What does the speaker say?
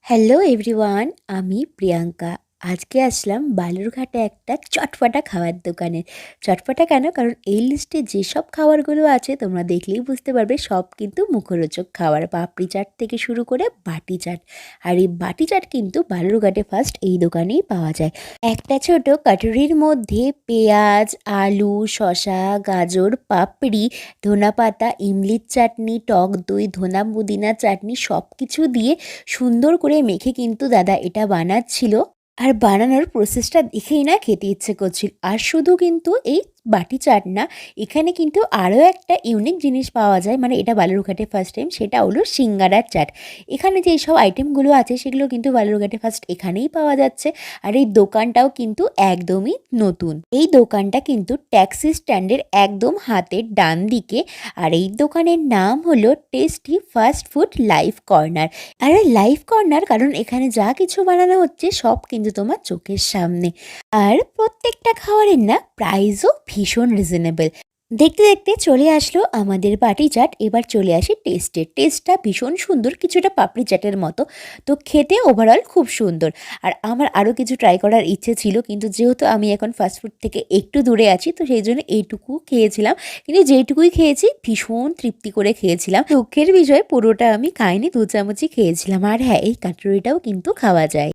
Hello everyone, আমি প্রিয়াঙ্কা। আজকে আসলাম বালুরঘাটে একটা চটপটা খাওয়ার দোকানে। চটপটা কেন? কারণ এই লিস্টে যেসব খাবারগুলো আছে তোমরা দেখলেই বুঝতে পারবে সব কিন্তু মুখরোচক খাবার। পাপড়ি চাট থেকে শুরু করে বাটি চাট। আর এই বাটি চাট কিন্তু বালুরঘাটে ফার্স্ট এই দোকানেই পাওয়া যায়। একটা ছোট কাটুরির মধ্যে পেঁয়াজ, আলু, শসা, গাজর, পাপড়ি, ধনেপাতা, ইমলির চাটনি, টক দই, ধনা পুদিনা চাটনি সব কিছু দিয়ে সুন্দর করে মেখে কিন্তু দাদা এটা বানাচ্ছিল। আর বানানোর প্রসেসটা দেখেই না খেতে ইচ্ছে করছিল। আর শুধু কিন্তু এই বাটি চাট না, এখানে কিন্তু আরও একটা ইউনিক জিনিস পাওয়া যায়, মানে এটা বালুরঘাটে ফার্স্ট টাইম, সেটা হলো সিঙ্গারার চাট। এখানে যে সব আইটেমগুলো আছে সেগুলো কিন্তু বালুরঘাটে ফার্স্ট এখানেই পাওয়া যাচ্ছে। আর এই দোকানটাও কিন্তু একদমই নতুন। এই দোকানটা কিন্তু ট্যাক্সি স্ট্যান্ডের একদম হাতের ডান দিকে। আর এই দোকানের নাম হলো tasty fast food live corner. আরে লাইভ কর্নার কারণ এখানে যা কিছু বানানো হচ্ছে সব কিন্তু তোমার চোখের সামনে। আর প্রত্যেকটা খাবারের না প্রাইসও ভীষণ রিজনেবল। দেখতে দেখতে চলে আসলো আমাদের বাটি চাট। এবার চলে আসি টেস্টটা ভীষণ সুন্দর, কিছুটা পাপড়ি চাটের মতো। তো খেতে ওভারঅল খুব সুন্দর। আর আমার আরও কিছু ট্রাই করার ইচ্ছে ছিল, কিন্তু যেহেতু আমি এখন ফাস্টফুড থেকে একটু দূরে আছি তো সেই জন্য এইটুকু খেয়েছিলাম। কিন্তু যেইটুকুই খেয়েছি ভীষণ তৃপ্তি করে খেয়েছিলাম। দুঃখের বিষয় পুরোটা আমি খাইনি, 2 চামচই খেয়েছিলাম। আর হ্যাঁ, এই কাটুরিটাও কিন্তু খাওয়া যায়।